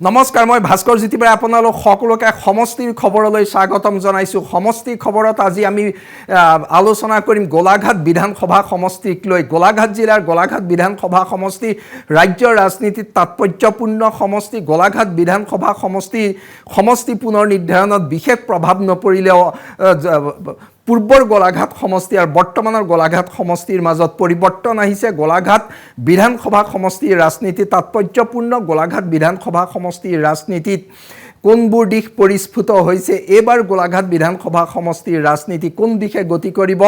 নমস্কাৰ, মই ভাস্কৰ জ্যোতিবাই আপোনালোক সকলোকে সমষ্টিৰ খবৰলৈ স্বাগতম জনাইছোঁ। সমষ্টিৰ খবৰত আজি আমি আলোচনা কৰিম গোলাঘাট বিধানসভা সমষ্টিক লৈ। গোলাঘাট জিলাৰ গোলাঘাট বিধানসভা সমষ্টি ৰাজ্যৰ ৰাজনীতিত তাৎপৰ্যপূৰ্ণ সমষ্টি। গোলাঘাট বিধানসভা সমষ্টি পুনৰ নিৰ্ধাৰণত বিশেষ প্ৰভাৱ নপৰিলেও পূৰ্বৰ গোলাঘাট সমষ্টি আৰু বৰ্তমানৰ গোলাঘাট সমষ্টিৰ মাজত পৰিৱৰ্তন আহিছে। গোলাঘাট বিধানসভা সমষ্টিৰ ৰাজনীতি তাৎপৰ্যপূৰ্ণ। গোলাঘাট বিধানসভা সমষ্টিৰ ৰাজনীতিত কোনবোৰ দিশ পৰিস্ফুট হৈছে, এইবাৰ গোলাঘাট বিধানসভা সমষ্টিৰ ৰাজনীতি কোন দিশে গতি কৰিব?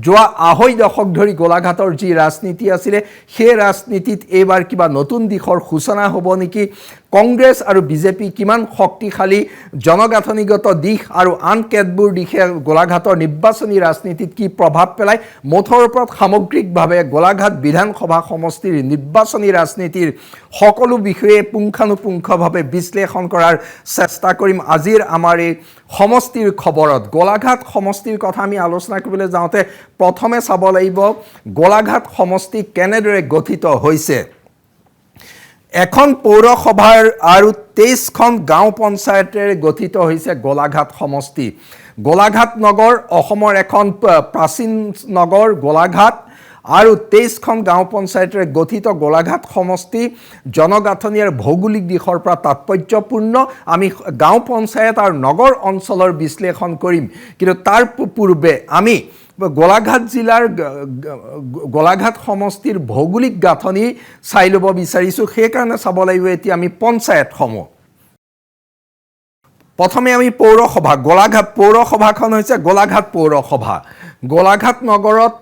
যোৱা আঢ়ৈ দশক ধৰি গোলাঘাটৰ যি ৰাজনীতি আছিলে সেই ৰাজনীতিত এইবাৰ কিবা নতুন দিশৰ সূচনা হ'ব নেকি? কংগ্ৰেছ আৰু বিজেপি কিমান শক্তিশালী, জনগাঁথনিগত দিশ আৰু আন কেতবোৰ দিশে গোলাঘাটৰ নিৰ্বাচনী ৰাজনীতিত কি প্ৰভাৱ পেলায়, মুঠৰ ওপৰত সামগ্ৰিকভাৱে গোলাঘাট বিধানসভা সমষ্টিৰ নিৰ্বাচনী ৰাজনীতিৰ সকলো বিষয়ে পুংখানুপুংখভাৱে বিশ্লেষণ কৰাৰ চেষ্টা কৰিম আজিৰ আমাৰ এই সমষ্টিৰ খবৰত। গোলাঘাট সমষ্টিৰ কথা আমি আলোচনা কৰিবলৈ যাওঁতে প্ৰথমে চাব লাগিব গোলাঘাট সমষ্টি কেনেদৰে গঠিত হৈছে। এখন পৌৰসভাৰ আৰু 23খন গাঁও পঞ্চায়তেৰে গঠিত হৈছে গোলাঘাট সমষ্টি। গোলাঘাট নগৰ অসমৰ এখন প্ৰাচীন নগৰ গোলাঘাট আৰু 23খন গাঁও পঞ্চায়তেৰে গঠিত গোলাঘাট সমষ্টি জনগাঁথনি আৰু ভৌগোলিক দিশৰ পৰা তাৎপৰ্যপূৰ্ণ। আমি গাঁও পঞ্চায়ত আৰু নগৰ অঞ্চলৰ বিশ্লেষণ কৰিম, কিন্তু তাৰ পূৰ্বে আমি গোলাঘাট জিলাৰ গোলাঘাট সমষ্টিৰ ভৌগোলিক গাঁথনি চাই ল'ব বিচাৰিছোঁ। সেইকাৰণে চাব লাগিব এতিয়া আমি পঞ্চায়তসমূহ। প্ৰথমে আমি পৌৰসভা, গোলাঘাট পৌৰসভাখন হৈছে গোলাঘাট পৌৰসভা। গোলাঘাট নগৰত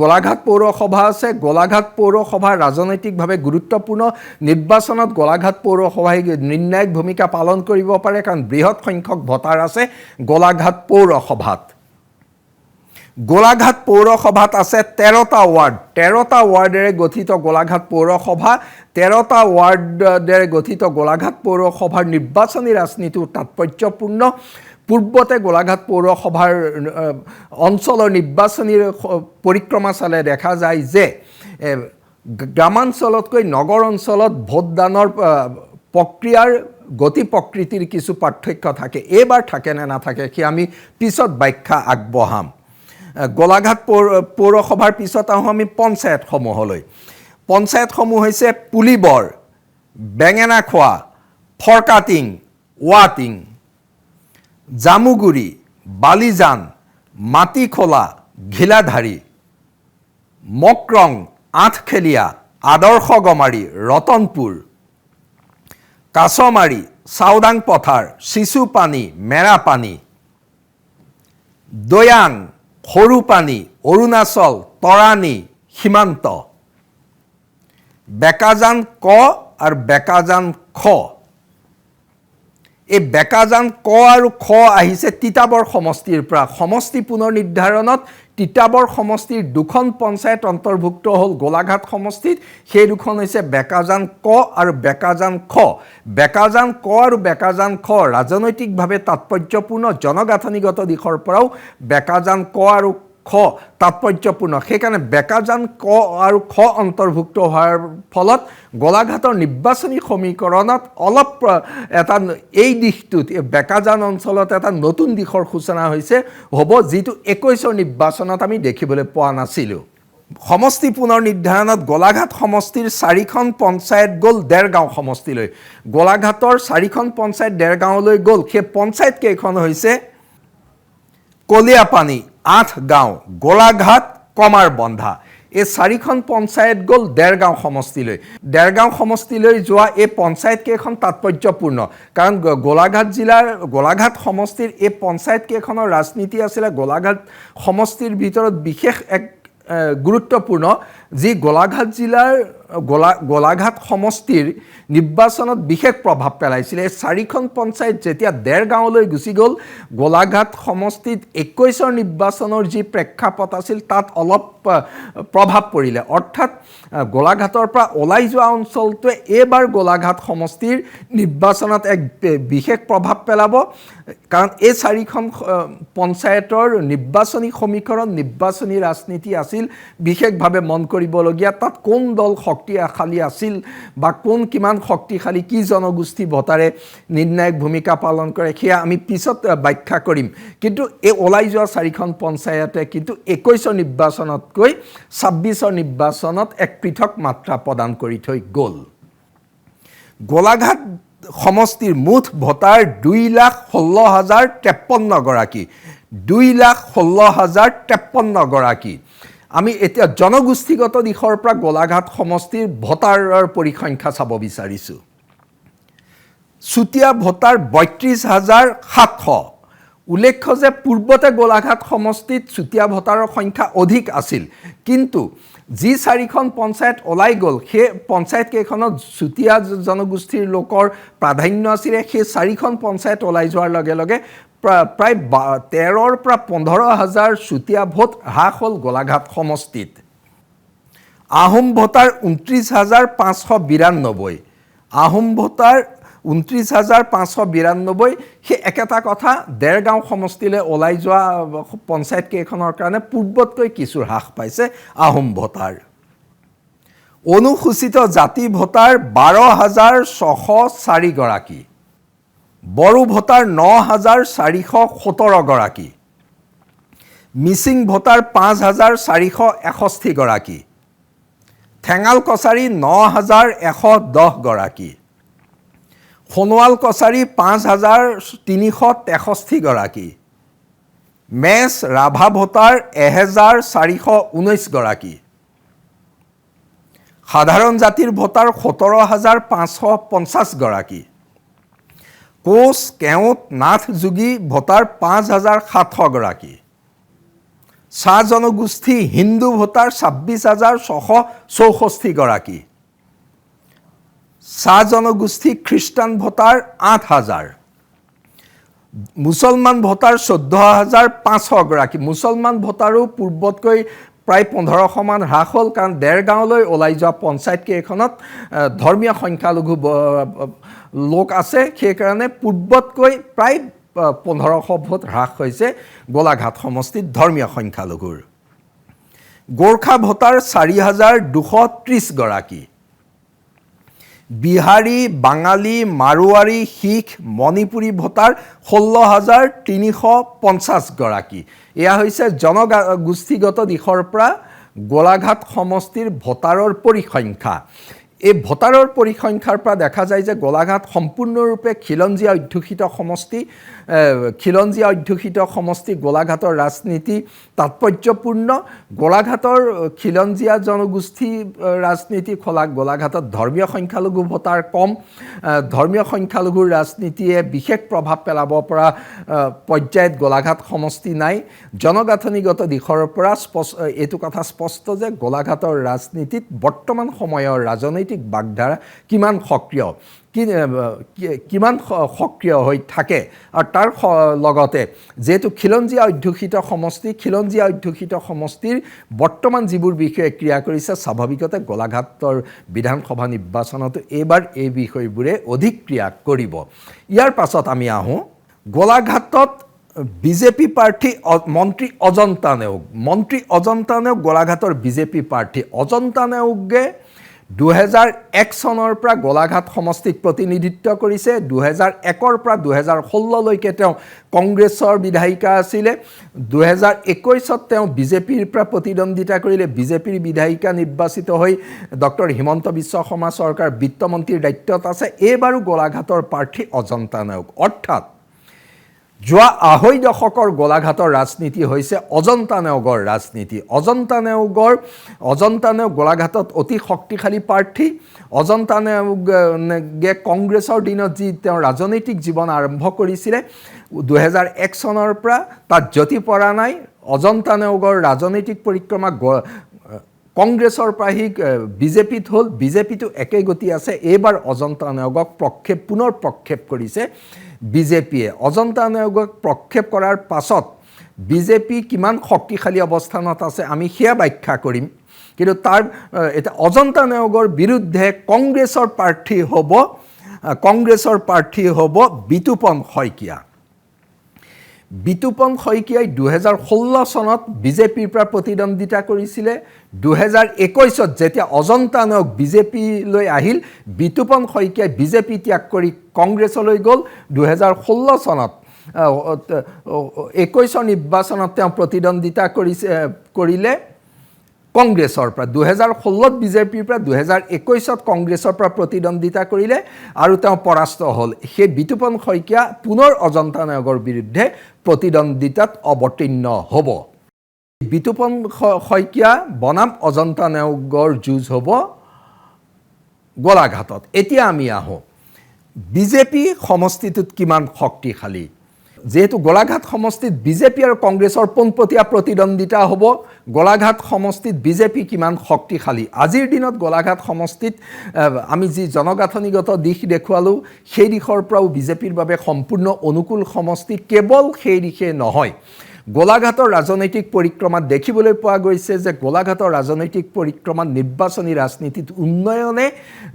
গোলাঘাট পৌৰসভা আছে। গোলাঘাট পৌৰসভা ৰাজনৈতিকভাৱে গুৰুত্বপূৰ্ণ। নিৰ্বাচনত গোলাঘাট পৌৰসভাই নিৰ্ণায়ক ভূমিকা পালন কৰিব পাৰে, কাৰণ বৃহৎ সংখ্যক ভোটাৰ আছে গোলাঘাট পৌৰসভাত। গোলাঘাট পৌৰসভাত আছে 13টা ৱাৰ্ড। 13টা ৱাৰ্ডেৰে গঠিত গোলাঘাট পৌৰসভা। 13টা ৱাৰ্ডেৰে গঠিত গোলাঘাট পৌৰসভাৰ নিৰ্বাচনী ৰাজনীতিও তাৎপৰ্যপূৰ্ণ। পূৰ্বতে গোলাঘাট পৌৰসভাৰ অঞ্চলৰ নিৰ্বাচনীৰ পৰিক্ৰমা চালে দেখা যায় যে গ্ৰামাঞ্চলতকৈ নগৰ অঞ্চলত ভোটদানৰ প্ৰক্ৰিয়াৰ গতি প্ৰকৃতিৰ কিছু পাৰ্থক্য থাকে। এইবাৰ থাকে নে নাথাকে সেই আমি পিছত ব্যাখ্যা আগবঢ়াম। গোলাঘাট পৌৰসভাৰ পিছত আহোঁ আমি পঞ্চায়তসমূহলৈ। পঞ্চায়তসমূহ হৈছে পুলিবৰ, বেঙেনাখোৱা, ফৰকাটিং, ৱাটিং, জামুগুৰি, বালিজান, মাটিখোলা, ঘিলাধাৰী, মকৰং, আঠখেলীয়া, আদৰ্শগমাৰী, ৰতনপুৰ, কাছমাৰী, চাওদাং পথাৰ, চিচুপানী, মেৰাপানী, দৈয়াং, সৰুপানী, অৰুণাচল, তৰাণী, সীমান্ত, বেকাজান ক আৰু বেকাজান খ। এই বেকাজান ক আৰু খ আহিছে তিতাবৰ সমষ্টিৰ পৰা। সমষ্টি পুনৰ নিৰ্ধাৰণত তিতাবৰ সমষ্টিৰ দুখন পঞ্চায়ত অন্তৰ্ভুক্ত হ'ল গোলাঘাট সমষ্টিত। সেই দুখন হৈছে বেকাজান ক আৰু বেকাজান খ। বেকাজান ক আৰু বেকাজান খ ৰাজনৈতিকভাৱে তাৎপৰ্যপূৰ্ণ। জনগাঁথনিগত দিশৰ পৰাও বেকাজান ক আৰু খ তাৎপৰ্যপূৰ্ণ। সেইকাৰণে বেকাজান ক আৰু খ অন্তৰ্ভুক্ত হোৱাৰ ফলত গোলাঘাটৰ নিৰ্বাচনী সমীকৰণত অলপ এটা এই দিশটোত বেকাজান অঞ্চলত এটা নতুন দিশৰ সূচনা হৈছে হ'ব, যিটো 21ৰ নিৰ্বাচনত আমি দেখিবলৈ পোৱা নাছিলোঁ। সমষ্টি পুনৰ নিৰ্ধাৰণত গোলাঘাট সমষ্টিৰ 4খন পঞ্চায়ত গ'ল দেৰগাঁও সমষ্টিলৈ। গোলাঘাটৰ 4খন পঞ্চায়ত দেৰগাঁৱলৈ গ'ল। সেই পঞ্চায়ত কেইখন হৈছে কলিয়াপানী, 8 গাঁও, গোলাঘাট, কমাৰবন্ধা। এই 4খন পঞ্চায়ত গ'ল দেৰগাঁও সমষ্টিলৈ। দেৰগাঁও সমষ্টিলৈ যোৱা এই পঞ্চায়ত কেইখন তাৎপৰ্যপূৰ্ণ, কাৰণ গোলাঘাট জিলাৰ গোলাঘাট সমষ্টিৰ এই পঞ্চায়ত কেইখনৰ ৰাজনীতি আছিলে গোলাঘাট সমষ্টিৰ ভিতৰত বিশেষ এক গুৰুত্বপূৰ্ণ, যি গোলাঘাট জিলাৰ গোলাঘাট সমষ্টিৰ নিৰ্বাচনত বিশেষ প্ৰভাৱ পেলাইছিল। এই 4খন পঞ্চায়ত যেতিয়া দেৰগাঁৱলৈ গুচি গ'ল, গোলাঘাট সমষ্টিত 21ৰ নিৰ্বাচনৰ যি প্ৰেক্ষাপট আছিল তাত অলপ প্ৰভাৱ পৰিলে। অৰ্থাৎ গোলাঘাটৰ পৰা ওলাই যোৱা অঞ্চলটোৱে এইবাৰ গোলাঘাট সমষ্টিৰ নিৰ্বাচনত এক বিশেষ প্ৰভাৱ পেলাব, কাৰণ এই 4খন পঞ্চায়তৰ নিৰ্বাচনী সমীকৰণ, নিৰ্বাচনী ৰাজনীতি আছিল বিশেষভাৱে মন কৰিবলগীয়া। তাত কোন দল শক্তিশালী আছিল বা কোন কিমান শক্তিশালী কি জনগোষ্ঠী ভোটাৰে নিৰ্ণায়ক ভূমিকা পালন কৰে সেয়া আমি পিছত ব্যাখ্যা কৰিম কিন্তু এই ওলাই যোৱা চাৰিখন পঞ্চায়তে কিন্তু 21 নিৰ্বাচনতকৈ 26 নিৰ্বাচনত এক পৃথক মাত্ৰা প্ৰদান কৰি থৈ গ'ল গোলাঘাট সমষ্টিৰ মুঠ ভোটাৰ 2,16,053 গৰাকী 2,16,053 গৰাকী আমি এতিয়া জনগোষ্ঠীগত দিশৰ পৰা গোলাঘাট সমষ্টিৰ ভোটাৰৰ পৰিসংখ্যা চাব বিচাৰিছোঁ চুতীয়া ভোটাৰ 32,700 উল্লেখ্য যে পূৰ্বতে গোলাঘাট সমষ্টিত চুতীয়া ভোটাৰৰ সংখ্যা অধিক আছিল কিন্তু যি চাৰিখন পঞ্চায়ত ওলাই গ'ল সেই পঞ্চায়ত কেইখনত চুতীয়া জনগোষ্ঠীৰ লোকৰ প্ৰাধান্য আছিল সেই চাৰিখন পঞ্চায়ত ওলাই যোৱাৰ লগে লগে প্ৰায় 13ৰ পৰা 15,000 চুতীয়া ভোট হ্ৰাস হ'ল গোলাঘাট সমষ্টিত আহোম ভোটাৰ 29,592 আহোম ভোটাৰ 29,592 সেই একেটা কথা দেৰগাঁও সমষ্টিলৈ ওলাই যোৱা পঞ্চায়ত কেইখনৰ কাৰণে পূৰ্বতকৈ কিছু হ্ৰাস পাইছে আহোম ভোটাৰ অনুসূচিত জাতি ভোটাৰ 12,604 গৰাকী বড়ো ভোটাৰ 9,417 গৰাকী মিচিং ভোটাৰ 5,461 গৰাকী ঠেঙাল কছাৰী 9,110 গৰাকী সোণোৱাল কছাৰী 5,363 গৰাকী মেছ ৰাভা ভোটাৰ 1,419 গৰাকী সাধাৰণ জাতিৰ ভোটাৰ 17,550 গৰাকী কোচ কেওট নাথ যোগী ভোটাৰ 5,700 গৰাকী চাহ জনগোষ্ঠী হিন্দু ভোটাৰ 26,664 গৰাকী চাহ জনগোষ্ঠী খ্ৰীষ্টান ভোটাৰ 8,000 মুছলমান ভোটাৰ 14,500 গৰাকী মুছলমান ভোটাৰো পূৰ্বতকৈ প্ৰায় 1500 মান হ্ৰাস হ'ল কাৰণ দেৰগাঁৱলৈ ওলাই যোৱা পঞ্চায়ত কেইখনত ধৰ্মীয় সংখ্যালঘু লোক আছে সেইকাৰণে পূৰ্বতকৈ প্ৰায় 1500 ভোট হ্ৰাস হৈছে গোলাঘাট সমষ্টিত ধৰ্মীয় সংখ্যালঘুৰ গোৰ্খা ভোটাৰ 4,230 গৰাকী বিহাৰী বাঙালী মাৰোৱাৰী শিখ মণিপুৰী ভোটাৰ 16,350 গৰাকী এয়া হৈছে জনগোষ্ঠীগত দিশৰ পৰা গোলাঘাট সমষ্টিৰ ভোটাৰৰ পৰিসংখ্যা এই ভোটাৰৰ পৰিসংখ্যাৰ পৰা দেখা যায় যে গোলাঘাট সম্পূৰ্ণৰূপে খিলঞ্জীয়া অধ্যুষিত সমষ্টি গোলাঘাটৰ ৰাজনীতি তাৎপৰ্যপূৰ্ণ গোলাঘাটৰ খিলঞ্জীয়া জনগোষ্ঠী ৰাজনীতি গোলাঘাটত ধৰ্মীয় সংখ্যালঘু ভোটাৰ কম ধৰ্মীয় সংখ্যালঘুৰ ৰাজনীতিয়ে বিশেষ প্ৰভাৱ পেলাব পৰা পৰ্যায়ত গোলাঘাট সমষ্টি নাই জনগাঁথনিগত দিশৰ পৰা এইটো কথা স্পষ্ট যে গোলাঘাটৰ ৰাজনীতিত বৰ্তমান সময়ৰ ৰাজনৈতিক বাগধাৰা কিমান সক্ৰিয় হৈ থাকে আৰু তাৰ লগতে যেহেতু খিলঞ্জীয়া অধ্যুষিত সমষ্টিৰ বৰ্তমান যিবোৰ বিষয়ে ক্ৰিয়া কৰিছে স্বাভাৱিকতে গোলাঘাটৰ বিধানসভা নিৰ্বাচনতো এইবাৰ এই বিষয়বোৰে অধিক ক্ৰিয়া কৰিব ইয়াৰ পাছত আমি আহোঁ গোলাঘাটত বিজেপি প্ৰাৰ্থী মন্ত্ৰী অজন্তা নেওগ গোলাঘাটৰ বিজেপি প্ৰাৰ্থী অজন্তা নেওগে 2001 চনৰ পৰা গোলাঘাট সমষ্টিক প্ৰতিনিধিত্ব কৰিছে 2001ৰ পৰা 2016 লৈকে তেওঁ কংগ্ৰেছৰ বিধায়িকা আছিলে 2021ত তেওঁ বিজেপিৰ পৰা প্ৰতিদ্বন্দ্বিতা কৰিলে বিজেপিৰ বিধায়িকা নিৰ্বাচিত হৈ ডক্টৰ হিমন্ত বিশ্ব শৰ্মা চৰকাৰ বিত্তমন্ত্ৰীৰ দায়িত্বত আছে এইবাৰো গোলাঘাটৰ প্ৰাৰ্থী অজন্তা নেওগ অৰ্থাৎ যোৱা আঢ়ৈ দশকৰ গোলাঘাটৰ ৰাজনীতি হৈছে অজন্তা নেওগৰ ৰাজনীতি অজন্তা নেওগ গোলাঘাটত অতি শক্তিশালী প্ৰাৰ্থী অজন্তা নেওগে কংগ্ৰেছৰ দিনত যি তেওঁ ৰাজনৈতিক জীৱন আৰম্ভ কৰিছিলে 2001 চনৰ পৰা তাত জ্যোতি পৰা নাই অজন্তা নেওগৰ ৰাজনৈতিক পৰিক্ৰমা কংগ্ৰেছৰ পৰা বিজেপিত হ'ল বিজেপিটো একে গতি আছে এইবাৰ অজন্তা নেওগক পুনৰ প্ৰক্ষেপ কৰিছে বিজেপিয়ে অজন্তা নেওগক প্ৰক্ষেপ কৰাৰ পাছত বিজেপি কিমান শক্তিশালী অৱস্থানত আছে আমি সেয়া ব্যাখ্যা কৰিম কিন্তু তাৰ এটা অজন্তা নেওগৰ বিৰুদ্ধে কংগ্ৰেছৰ প্ৰাৰ্থী হ'ব বিতুপন শইকীয়া বিতুপন শইকীয়াই 2016 চনত বিজেপিৰ পৰা প্ৰতিদ্বন্দ্বিতা কৰিছিলে 2021ত যেতিয়া অজন্তা নেওগ বিজেপিলৈ আহিল বিতুপন শইকীয়াই বিজেপি ত্যাগ কৰি কংগ্ৰেছলৈ গ'ল 2016 চনত 21 নিৰ্বাচনত তেওঁ প্ৰতিদ্বন্দ্বিতা কৰিলে কংগ্ৰেছৰ পৰা 2016ত বিজেপিৰ পৰা 2021ত কংগ্ৰেছৰ পৰা প্ৰতিদ্বন্দ্বিতা কৰিলে আৰু তেওঁ পৰাস্ত হ'ল সেই বিতুপন শইকীয়া পুনৰ অজন্তা নেওগৰ বিৰুদ্ধে প্ৰতিদ্বন্দ্বিতাত অৱতীৰ্ণ হ'ব বিতুপন শইকীয়া বনাম অজন্তা নেওগৰ যুঁজ হ'ব গোলাঘাটত এতিয়া আমি আহোঁ বিজেপি সমষ্টিটোত কিমান শক্তিশালী যেহেতু গোলাঘাট সমষ্টিত বিজেপি আৰু কংগ্ৰেছৰ পোনপটীয়া প্ৰতিদ্বন্দ্বিতা হ'ব গোলাঘাট সমষ্টিত বিজেপি কিমান শক্তিশালী আজিৰ দিনত গোলাঘাট সমষ্টিত আমি যি জনগাঁথনিগত দিশ দেখুৱালোঁ সেই দিশৰ পৰাও বিজেপিৰ বাবে সম্পূৰ্ণ অনুকূল সমষ্টি কেৱল সেই দিশে নহয় গোলাঘাটৰ ৰাজনৈতিক পৰিক্ৰমাত দেখিবলৈ পোৱা গৈছে যে গোলাঘাটৰ ৰাজনৈতিক পৰিক্ৰমাত নিৰ্বাচনী ৰাজনীতিত উন্নয়নে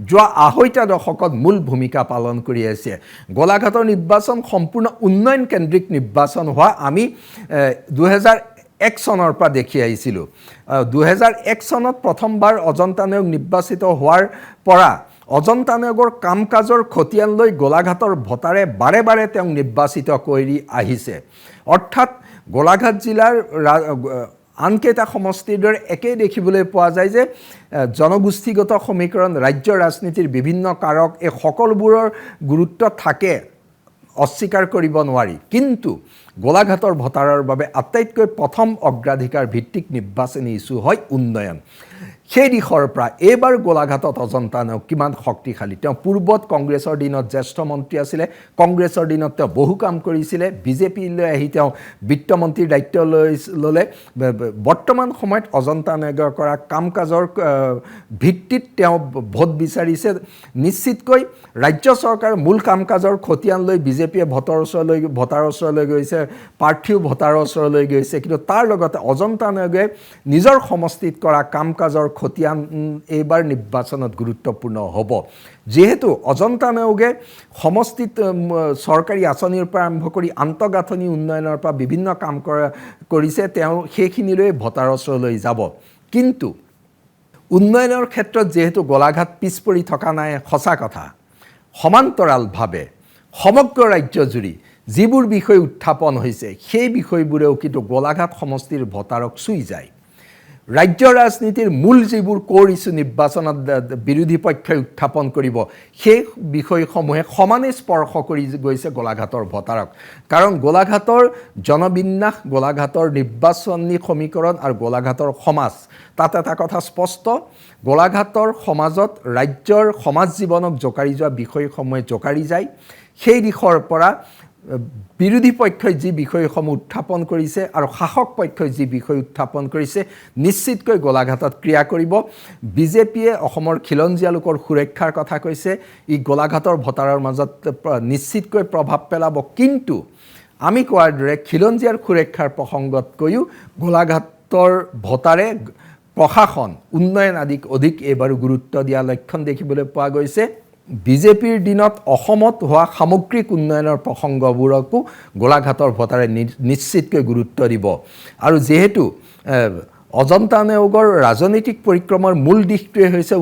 যোৱা আঢ়ৈটা দশকত মূল ভূমিকা পালন কৰি আছে গোলাঘাটৰ নিৰ্বাচন সম্পূৰ্ণ উন্নয়ন কেন্দ্ৰিক নিৰ্বাচন হোৱা আমি 2001 চনৰ পৰা দেখি আহিছিলোঁ 2001 চনত প্ৰথমবাৰ অজন্তা নেওগ নিৰ্বাচিত হোৱাৰ পৰা অজন্তা নেওগৰ কাম কাজৰ খতিয়ান লৈ গোলাঘাটৰ ভোটাৰে বাৰে বাৰে তেওঁক নিৰ্বাচিত কৰি আহিছে অৰ্থাৎ গোলাঘাট জিলাৰ আনকেইটা সমষ্টিৰ দৰে একেই দেখিবলৈ পোৱা যায় যে জনগোষ্ঠীগত সমীকৰণ ৰাজ্যৰ ৰাজনীতিৰ বিভিন্ন কাৰক এই সকলোবোৰৰ গুৰুত্ব থাকে অস্বীকাৰ কৰিব নোৱাৰি কিন্তু গোলাঘাটৰ ভোটাৰৰ বাবে আটাইতকৈ প্ৰথম অগ্ৰাধিকাৰ ভিত্তিক নিৰ্বাচনী ইছ্যু হয় উন্নয়ন সেই দিশৰ পৰা এইবাৰ গোলাঘাটত অজন্তা নেওগ কিমান শক্তিশালী তেওঁ পূৰ্বত কংগ্ৰেছৰ দিনত জ্যেষ্ঠ মন্ত্ৰী আছিলে কংগ্ৰেছৰ দিনত তেওঁ বহু কাম কৰিছিলে বিজেপিলৈ আহি তেওঁ বিত্তমন্ত্ৰীৰ দায়িত্ব ল'লে বৰ্তমান সময়ত অজন্তা নেওগে কৰা কাম কাজৰ ভিত্তিত তেওঁ ভোট বিচাৰিছে নিশ্চিতকৈ ৰাজ্য চৰকাৰৰ মূল কাম কাজৰ খতিয়ান লৈ বিজেপিয়ে ভোটাৰৰ ওচৰলৈ গৈছে প্ৰাৰ্থীও ভোটাৰৰ ওচৰলৈ গৈছে কিন্তু তাৰ লগতে অজন্তা নেওগে নিজৰ সমষ্টিত কৰা কাম কাজৰ খতিয়ান এইবাৰ নিৰ্বাচনত গুৰুত্বপূৰ্ণ হ'ব যেহেতু অজন্তা নেওগে সমষ্টিত চৰকাৰী আঁচনিৰ পৰা আৰম্ভ কৰি আন্তঃগাঁথনি উন্নয়নৰ পৰা বিভিন্ন কাম কৰিছে তেওঁ সেইখিনিলৈ ভোটাৰৰ ওচৰলৈ যাব কিন্তু উন্নয়নৰ ক্ষেত্ৰত যেহেতু গোলাঘাট পিছ পৰি থকা নাই সঁচা কথা সমান্তৰালভাৱে সমগ্ৰ ৰাজ্যজুৰি যিবোৰ বিষয় উত্থাপন হৈছে সেই বিষয়বোৰেও কিন্তু গোলাঘাট সমষ্টিৰ ভোটাৰক চুই যায় ৰাজ্য ৰাজনীতিৰ মূল যিবোৰ কোৰ ইছ্যু নিৰ্বাচনত বিৰোধী পক্ষই উত্থাপন কৰিব সেই বিষয়সমূহে সমানে স্পৰ্শ কৰি গৈছে গোলাঘাটৰ ভোটাৰক কাৰণ গোলাঘাটৰ জনবিন্যাস গোলাঘাটৰ নিৰ্বাচনী সমীকৰণ আৰু গোলাঘাটৰ সমাজ তাত এটা কথা স্পষ্ট গোলাঘাটৰ সমাজত ৰাজ্যৰ সমাজ জীৱনক জোকাৰি যোৱা বিষয়সমূহে জোকাৰি যায় সেই দিশৰ পৰা বিৰোধী পক্ষই যি বিষয়সমূহ উত্থাপন কৰিছে আৰু শাসক পক্ষই যি বিষয় উত্থাপন কৰিছে নিশ্চিতকৈ গোলাঘাটত ক্ৰিয়া কৰিব বিজেপিয়ে অসমৰ খিলঞ্জীয়া লোকৰ সুৰক্ষাৰ কথা কৈছে ই গোলাঘাটৰ ভোটাৰৰ মাজত নিশ্চিতকৈ প্ৰভাৱ পেলাব কিন্তু আমি কোৱাৰ দৰে খিলঞ্জীয়াৰ সুৰক্ষাৰ প্ৰসংগতকৈও গোলাঘাটৰ ভোটাৰে প্ৰশাসন উন্নয়ন আদিক অধিক এইবাৰো গুৰুত্ব দিয়া লক্ষণ দেখিবলৈ পোৱা গৈছে বিজেপিৰ দিনত অসমত হোৱা সামগ্ৰিক উন্নয়নৰ প্ৰসংগবোৰকো গোলাঘাটৰ ভোটাৰে নিশ্চিতকৈ গুৰুত্ব দিব আৰু যেহেতু অজন্তা নেওগৰ ৰাজনৈতিক পৰিক্ৰমাৰ মূল দিশটোৱে হৈছে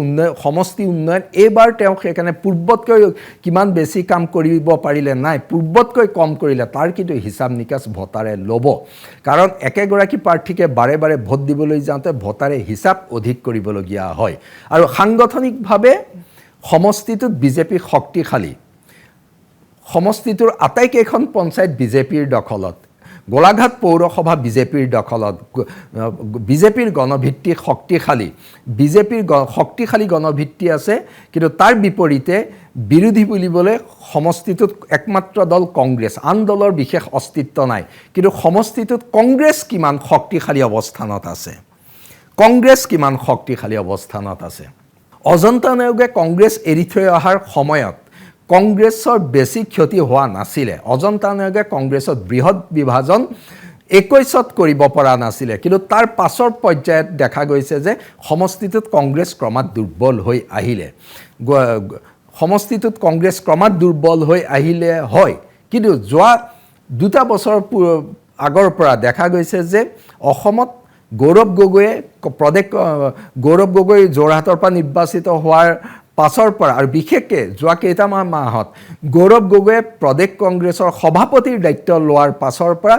সমষ্টি উন্নয়ন এইবাৰ তেওঁ সেইকাৰণে পূৰ্বতকৈ কিমান বেছি কাম কৰিব পাৰিলে নাই পূৰ্বতকৈ কম কৰিলে তাৰ কিন্তু হিচাপ নিকাচ ভোটাৰে ল'ব কাৰণ একেগৰাকী প্ৰাৰ্থীকে বাৰে বাৰে ভোট দিবলৈ যাওঁতে ভোটাৰে হিচাপ অধিক কৰিবলগীয়া হয় আৰু সাংগঠনিকভাৱে সমষ্টিটোত বিজেপি শক্তিশালী সমষ্টিটোৰ আটাইকেইখন পঞ্চায়ত বিজেপিৰ দখলত গোলাঘাট পৌৰসভা বিজেপিৰ দখলত বিজেপিৰ গণভিত্তি শক্তিশালী বিজেপিৰ শক্তিশালী গণভিত্তি আছে কিন্তু তাৰ বিপৰীতে বিৰোধী বুলিবলৈ সমষ্টিটোত একমাত্ৰ দল কংগ্ৰেছ আন দলৰ বিশেষ অস্তিত্ব নাই কিন্তু সমষ্টিটোত কংগ্ৰেছ কিমান শক্তিশালী অৱস্থানত আছে কংগ্ৰেছ কিমান শক্তিশালী অৱস্থানত আছে অজন্তা নেওগে কংগ্ৰেছ এৰি থৈ অহাৰ সময়ত কংগ্ৰেছৰ বেছি ক্ষতি হোৱা নাছিলে অজন্তা নেওগে কংগ্ৰেছত বৃহৎ বিভাজন 21ত কৰিব পৰা নাছিলে কিন্তু তাৰ পাছৰ পৰ্যায়ত দেখা গৈছে যে সমষ্টিটোত কংগ্ৰেছ ক্ৰমাৎ দুৰ্বল হৈ আহিলে সমষ্টিটোত কংগ্ৰেছ ক্ৰমাৎ দুৰ্বল হৈ আহিলে হয় কিন্তু যোৱা দুটা বছৰ আগৰ পৰা দেখা গৈছে যে অসমত গৌৰৱ গগৈ যোৰহাটৰ পৰা নিৰ্বাচিত হোৱাৰ পাছৰ পৰা আৰু বিশেষকৈ যোৱা কেইটামান মাহত গৌৰৱ গগৈয়ে প্ৰদেশ কংগ্ৰেছৰ সভাপতিৰ দায়িত্ব লোৱাৰ পাছৰ পৰা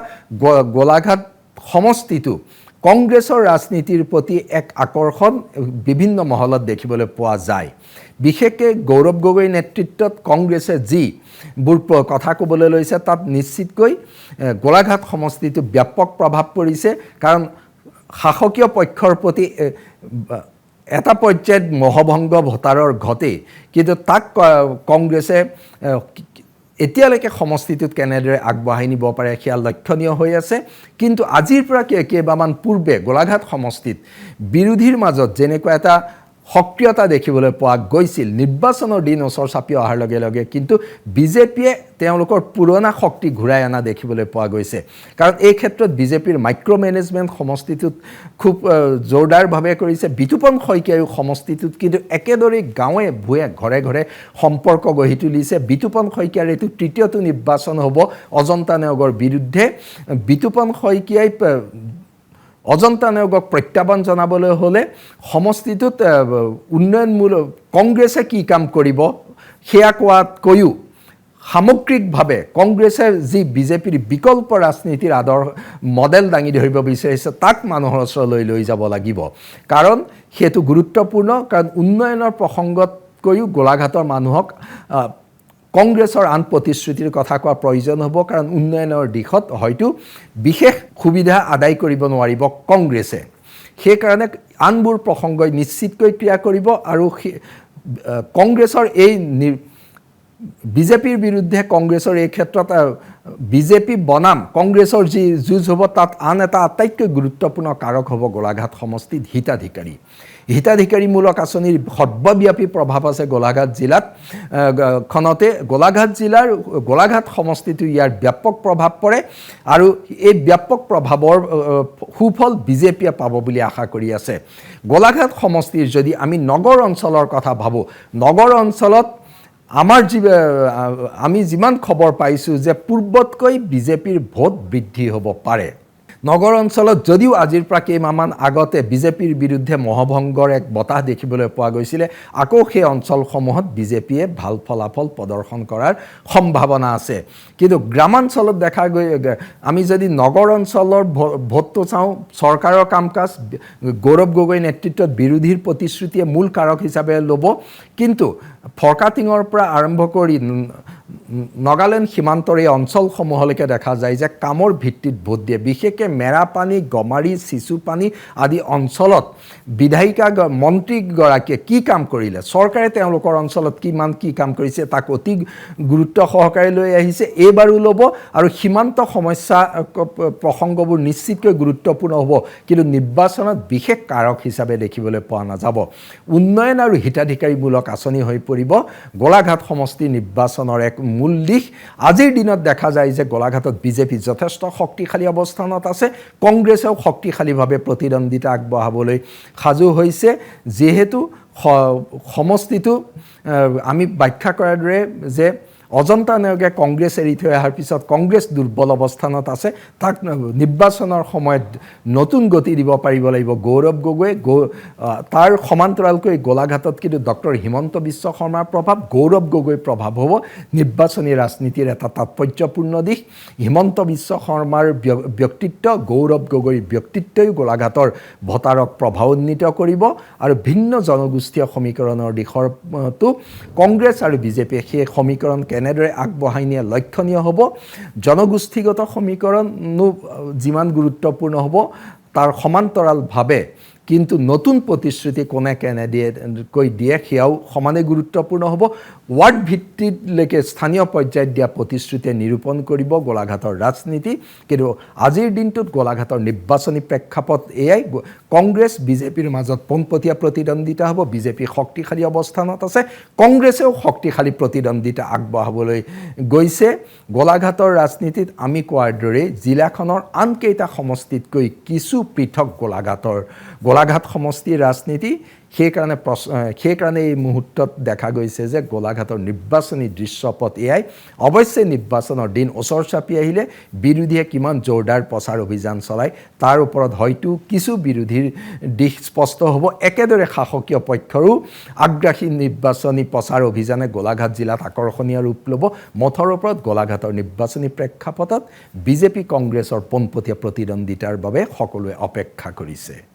গোলাঘাট সমষ্টিটো কংগ্ৰেছৰ ৰাজনীতিৰ প্ৰতি এক আকৰ্ষণ বিভিন্ন মহলত দেখিবলৈ পোৱা যায়। বিশেষকৈ গৌৰৱ গগৈৰ নেতৃত্বত কংগ্ৰেছে যিবোৰ কথা ক'বলৈ লৈছে তাত নিশ্চিতকৈ গোলাঘাট সমষ্টিটো ব্যাপক প্ৰভাৱ পৰিছে, কাৰণ শাসকীয় পক্ষৰ প্ৰতি এটা পৰ্যায়ত মোহভংগ ভোটাৰৰ ঘটে, কিন্তু তাক কংগ্ৰেছে এতিয়ালৈকে সমষ্টিটোত কেনেদৰে আগবঢ়াই নিব পাৰে সেয়া লক্ষণীয় হৈ আছে। কিন্তু আজিৰ পৰা কেইবামান পূৰ্বে গোলাঘাট সমষ্টিত বিৰোধীৰ মাজত যেনেকুৱা এটা সক্ৰিয়তা দেখিবলৈ পোৱা গৈছিল, নিৰ্বাচনৰ দিন ওচৰ চাপি অহাৰ লগে লগে কিন্তু বিজেপিয়ে তেওঁলোকৰ পুৰণা শক্তি ঘূৰাই অনা দেখিবলৈ পোৱা গৈছে। কাৰণ এই ক্ষেত্ৰত বিজেপিৰ মাইক্ৰ' মেনেজমেণ্ট সমষ্টিটোত খুব জোৰদাৰভাৱে কৰিছে। বিতুপন শইকীয়ায়ো সমষ্টিটোত কিন্তু একেদৰে গাঁৱে ভূঞে ঘৰে ঘৰে সম্পৰ্ক গঢ়ি তুলিছে। বিতুপন শইকীয়াৰ এইটো তৃতীয়টো নিৰ্বাচন হ'ব অজন্তা নেওগৰ বিৰুদ্ধে। বিতুপন শইকীয়াই অজন্তা নেওগক প্ৰত্যাহ্বান জনাবলৈ হ'লে সমষ্টিটোত উন্নয়নমূলক কংগ্ৰেছে কি কাম কৰিব সেয়া কোৱাতকৈও সামগ্ৰিকভাৱে কংগ্ৰেছে যি বিজেপিৰ বিকল্প ৰাজনীতিৰ মডেল দাঙি ধৰিব বিচাৰিছে তাক মানুহৰ ওচৰলৈ লৈ যাব লাগিব। কাৰণ সেইটো গুৰুত্বপূৰ্ণ, কাৰণ উন্নয়নৰ প্ৰসংগতকৈও গোলাঘাটৰ মানুহক কংগ্ৰেছৰ আন প্ৰতিশ্ৰুতিৰ কথা কোৱা প্ৰয়োজন হ'ব, কাৰণ উন্নয়নৰ দিশত হয়তো বিশেষ সুবিধা আদায় কৰিব নোৱাৰিব কংগ্ৰেছে। সেইকাৰণে আনবোৰ প্ৰসংগই নিশ্চিতকৈ ক্ৰিয়া কৰিব আৰু কংগ্ৰেছৰ এই বিজেপিৰ বিৰুদ্ধে কংগ্ৰেছৰ এই ক্ষেত্ৰত বিজেপি বনাম কংগ্ৰেছৰ যি যুঁজ হ'ব তাত আন এটা আটাইতকৈ গুৰুত্বপূৰ্ণ কাৰক হ'ব গোলাঘাট সমষ্টিত হিতাধিকাৰীমূলক আঁচনিৰ সৰ্বব্যাপী প্ৰভাৱ আছে গোলাঘাট জিলাত খনতে। গোলাঘাট সমষ্টিটো ইয়াৰ ব্যাপক প্ৰভাৱ পৰে আৰু এই ব্যাপক প্ৰভাৱৰ সুফল বিজেপিয়ে পাব বুলি আশা কৰি আছে। গোলাঘাট সমষ্টিৰ যদি আমি নগৰ অঞ্চলৰ কথা ভাবোঁ, নগৰ অঞ্চলত আমি যিমান খবৰ পাইছোঁ যে পূৰ্বতকৈ বিজেপিৰ ভোট বৃদ্ধি হ'ব পাৰে। নগৰ অঞ্চলত যদিও আজিৰ পৰা কেইমাহমান আগতে বিজেপিৰ বিৰুদ্ধে মহভংগৰ এক বতাহ দেখিবলৈ পোৱা গৈছিলে, আকৌ সেই অঞ্চলসমূহত বিজেপিয়ে ভাল ফলাফল প্ৰদৰ্শন কৰাৰ সম্ভাৱনা আছে। কিন্তু গ্ৰামাঞ্চলত দেখা গৈ আমি যদি নগৰ অঞ্চলৰ ভোটটো চাওঁ, চৰকাৰৰ কাম কাজ গৌৰৱ গগৈ নেতৃত্বত বিৰোধীৰ প্ৰতিশ্ৰুতিয়ে মূল কাৰক হিচাপে ল'ব, কিন্তু ফৰকাটিঙৰ পৰা আৰম্ভ কৰি নাগালেণ্ড সীমান্তৰ এই অঞ্চলসমূহলৈকে দেখা যায় যে কামৰ ভিত্তিত ভোট দিয়ে। বিশেষকৈ মেৰাপানী, গমাৰি, চিচুপানী আদি অঞ্চলত বিধায়িকা মন্ত্ৰীগৰাকীয়ে কি কাম কৰিলে, চৰকাৰে তেওঁলোকৰ অঞ্চলত কি কাম কৰিছে তাক অতি গুৰুত্ব সহকাৰে লৈ আহিছে, এইবাৰো ল'ব। আৰু সীমান্ত সমস্যা প্ৰসংগবোৰ নিশ্চিতকৈ গুৰুত্বপূৰ্ণ হ'ব, কিন্তু নিৰ্বাচনত বিশেষ কাৰক হিচাপে দেখিবলৈ পোৱা নাযাব। উন্নয়ন আৰু হিতাধিকাৰীমূলক আঁচনি হৈ পৰিব গোলাঘাট সমষ্টি নিৰ্বাচনৰ এক মূল দিশ। আজিৰ দিনত দেখা যায় যে গোলাঘাটত বিজেপি যথেষ্ট শক্তিশালী অৱস্থানত আছে, কংগ্ৰেছেও শক্তিশালীভাৱে প্ৰতিদ্বন্দ্বিতা আগবঢ়াবলৈ সাজু হৈছে। যিহেতু সমষ্টিটো আমি ব্যাখ্যা কৰাৰ দৰে যে অজন্তা নেওগে কংগ্ৰেছ এৰি থৈ অহাৰ পিছত কংগ্ৰেছ দুৰ্বল অৱস্থানত আছে, তাক নিৰ্বাচনৰ সময়ত নতুন গতি দিব পাৰিব লাগিব গৌৰৱ গগৈয়ে। তাৰ সমান্তৰালকৈ গোলাঘাটত কিন্তু ডক্টৰ হিমন্ত বিশ্ব শৰ্মাৰ প্ৰভাৱ, গৌৰৱ গগৈৰ প্ৰভাৱ হ'ব নিৰ্বাচনী ৰাজনীতিৰ এটা তাৎপৰ্যপূৰ্ণ দিশ। হিমন্ত বিশ্ব শৰ্মাৰ ব্যক্তিত্ব, গৌৰৱ গগৈৰ ব্যক্তিত্বই গোলাঘাটৰ ভোটাৰক প্ৰভাৱান্বিত কৰিব আৰু ভিন্ন জনগোষ্ঠীয় সমীকৰণৰ দিশতো কংগ্ৰেছ আৰু বিজেপিয়ে সেই সমীকৰণ কেনেদৰে আগবঢ়াই নিয়ে লক্ষণীয় হ'ব। জনগোষ্ঠীগত সমীকৰণো যিমান গুৰুত্বপূৰ্ণ হ'ব, তাৰ সমান্তৰালভাৱে কিন্তু নতুন প্ৰতিশ্ৰুতি কোনে কেনেকৈ দিয়ে সেয়াও সমানে গুৰুত্বপূৰ্ণ হ'ব। ৱাৰ্ড ভিত্তিলৈকে স্থানীয় পৰ্যায়ত দিয়া প্ৰতিশ্ৰুতিয়ে নিৰূপণ কৰিব গোলাঘাটৰ ৰাজনীতি। কিন্তু আজিৰ দিনটোত গোলাঘাটৰ নিৰ্বাচনী প্ৰেক্ষাপট এয়াই, কংগ্ৰেছ বিজেপিৰ মাজত পোনপটীয়া প্ৰতিদ্বন্দ্বিতা হ'ব। বিজেপি শক্তিশালী অৱস্থানত আছে, কংগ্ৰেছেও শক্তিশালী প্ৰতিদ্বন্দ্বিতা আগবঢ়াবলৈ গৈছে। গোলাঘাটৰ ৰাজনীতিত আমি কোৱাৰ দৰে জিলাখনৰ আনকেইটা সমষ্টিতকৈ কিছু পৃথক গোলাঘাট গোলাঘাট সমষ্টিৰ ৰাজনীতি সেইকাৰণে এই মুহূৰ্তত দেখা গৈছে যে গোলাঘাটৰ নিৰ্বাচনী দৃশ্যপট এয়াই অৱশ্যে নিৰ্বাচনৰ দিন ওচৰ চাপি আহিলে বিৰোধীয়ে কিমান জোৰদাৰ প্ৰচাৰ অভিযান চলায় তাৰ ওপৰত হয়তো কিছু বিৰোধীৰ দিশ স্পষ্ট হ'ব একেদৰে শাসকীয় পক্ষৰো আগ্ৰাসী নিৰ্বাচনী প্ৰচাৰ অভিযানে গোলাঘাট জিলাত আকৰ্ষণীয় ৰূপ ল'ব মঠৰ ওপৰত গোলাঘাটৰ নিৰ্বাচনী প্ৰেক্ষাপটত বিজেপি কংগ্ৰেছৰ পোনপটীয়া প্ৰতিদ্বন্দ্বিতাৰ বাবে সকলোৱে অপেক্ষা কৰিছে